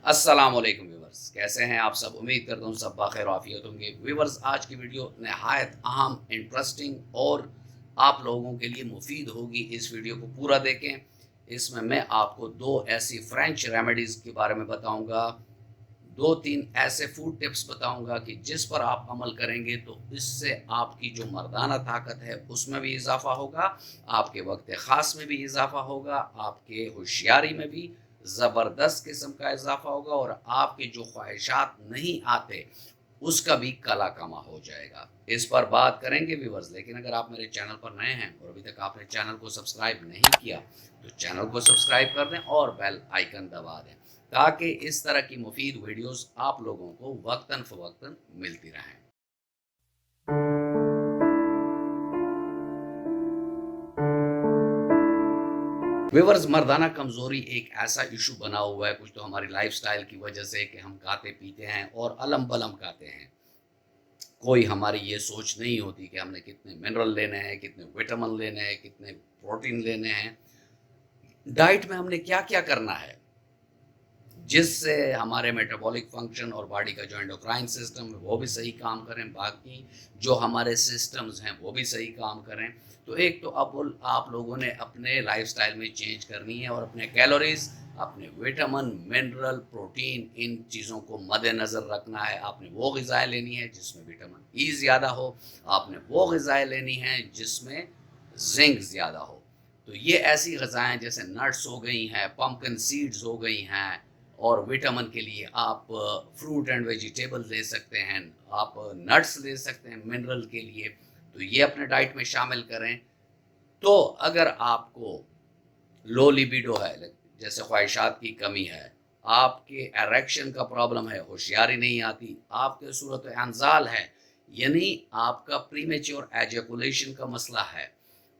السلام علیکم ویورز، کیسے ہیں آپ سب؟ امید کرتا ہوں سب بخیر و عافیت ہوں گے۔ ویورز، آج کی ویڈیو نہایت اہم، انٹرسٹنگ اور آپ لوگوں کے لیے مفید ہوگی۔ اس ویڈیو کو پورا دیکھیں۔ اس میں آپ کو دو ایسی فرینچ ریمیڈیز کے بارے میں بتاؤں گا، دو تین ایسے فوڈ ٹپس بتاؤں گا کہ جس پر آپ عمل کریں گے تو اس سے آپ کی جو مردانہ طاقت ہے اس میں بھی اضافہ ہوگا، آپ کے وقت خاص میں بھی اضافہ ہوگا، آپ کے ہوشیاری میں بھی زبردست قسم کا اضافہ ہوگا، اور آپ کے جو خواہشات نہیں آتے اس کا بھی کلا کما ہو جائے گا۔ اس پر بات کریں گے ویورز، لیکن اگر آپ میرے چینل پر نئے ہیں اور ابھی تک آپ نے چینل کو سبسکرائب نہیں کیا تو چینل کو سبسکرائب کر دیں اور بیل آئیکن دبا دیں، تاکہ اس طرح کی مفید ویڈیوز آپ لوگوں کو وقتاً فوقتاً ملتی رہیں۔ ویورز، مردانہ کمزوری ایک ایسا ایشو بنا ہوا ہے، کچھ تو ہماری لائف سٹائل کی وجہ سے کہ ہم کھاتے پیتے ہیں اور علم بلم کھاتے ہیں۔ کوئی ہماری یہ سوچ نہیں ہوتی کہ ہم نے کتنے منرل لینے ہیں، کتنے وٹامن لینے ہیں، کتنے پروٹین لینے ہیں، ڈائٹ میں ہم نے کیا کیا کرنا ہے جس سے ہمارے میٹابولک فنکشن اور باڈی کا جو انڈوکرائن سسٹم ہے وہ بھی صحیح کام کریں، باقی جو ہمارے سسٹمز ہیں وہ بھی صحیح کام کریں۔ تو ایک تو اب آپ لوگوں نے اپنے لائف سٹائل میں چینج کرنی ہے اور اپنے کیلوریز، اپنے وٹامن، منرل، پروٹین، ان چیزوں کو مد نظر رکھنا ہے۔ آپ نے وہ غذائیں لینی ہے جس میں وٹامن ای زیادہ ہو، آپ نے وہ غذائیں لینی ہیں جس میں زنک زیادہ ہو۔ تو یہ ایسی غذائیں جیسے نٹس ہو گئی ہیں، پمپکن سیڈز ہو گئی ہیں، اور وٹامن کے لیے آپ فروٹ اینڈ ویجیٹیبل لے سکتے ہیں، آپ نٹس لے سکتے ہیں منرل کے لیے، تو یہ اپنے ڈائٹ میں شامل کریں۔ تو اگر آپ کو لو لیبیڈو ہے، جیسے خواہشات کی کمی ہے، آپ کے اریکشن کا پرابلم ہے، ہوشیاری نہیں آتی، آپ کے صورت انزال ہے، یعنی آپ کا پریمیچور ایجیکولیشن کا مسئلہ ہے،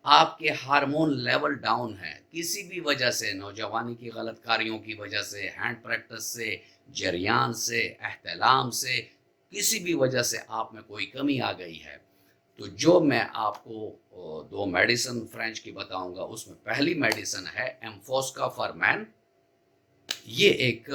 آپ کے ہارمون لیول ڈاؤن ہے، کسی بھی وجہ سے، نوجوانی کی غلط کاریوں کی وجہ سے، ہینڈ پریکٹس سے، جریان سے، احتلام سے، کسی بھی وجہ سے آپ میں کوئی کمی آ گئی ہے، تو جو میں آپ کو دو میڈیسن فرینچ کی بتاؤں گا، اس میں پہلی میڈیسن ہے ایمفوسکا فرمین۔ یہ ایک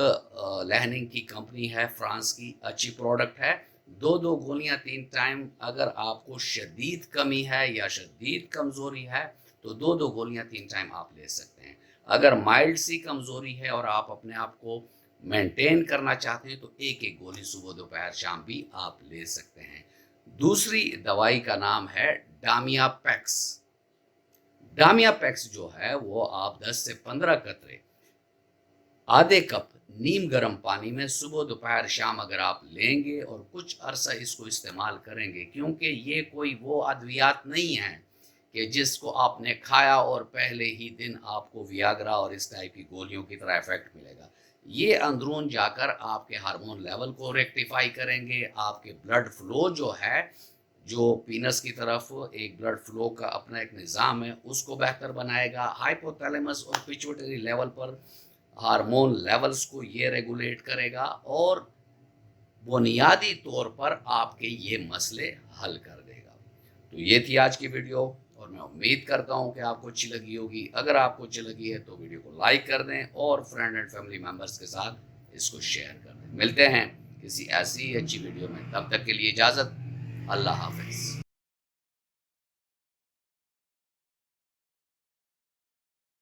لہننگ کی کمپنی ہے، فرانس کی، اچھی پروڈکٹ ہے۔ دو گولیاں 3 ٹائم، اگر آپ کو شدید کمی ہے یا شدید کمزوری ہے تو دو گولیاں 3 ٹائم آپ لے سکتے ہیں۔ اگر مائلڈ سی کمزوری ہے اور آپ اپنے آپ کو مینٹین کرنا چاہتے ہیں تو ایک گولی صبح دوپہر شام بھی آپ لے سکتے ہیں۔ دوسری دوائی کا نام ہے ڈامیا پیکس۔ ڈامیا پیکس جو ہے وہ آپ 10 سے 15 قطرے آدھے کپ نیم گرم پانی میں صبح دوپہر شام اگر آپ لیں گے اور کچھ عرصہ اس کو استعمال کریں گے، کیونکہ یہ کوئی وہ ادویات نہیں ہیں کہ جس کو آپ نے کھایا اور پہلے ہی دن آپ کو ویاگرا اور اس ٹائپ کی گولیوں کی طرح ایفیکٹ ملے گا۔ یہ اندرون جا کر آپ کے ہارمون لیول کو ریکٹیفائی کریں گے، آپ کے بلڈ فلو جو ہے، جو پینس کی طرف ایک بلڈ فلو کا اپنا ایک نظام ہے، اس کو بہتر بنائے گا۔ ہائپوتھیلیمس اور پیچوٹری لیول پر ہارمون لیولز کو یہ ریگولیٹ کرے گا اور بنیادی طور پر آپ کے یہ مسئلے حل کر دے گا۔ تو یہ تھی آج کی ویڈیو اور میں امید کرتا ہوں کہ آپ کو اچھی لگی ہوگی۔ اگر آپ کو اچھی لگی ہے تو ویڈیو کو لائک کر دیں اور فرینڈ اینڈ فیملی ممبرز کے ساتھ اس کو شیئر کر دیں۔ ملتے ہیں کسی ایسی اچھی ویڈیو میں، تب تک کے لیے اجازت، اللہ حافظ۔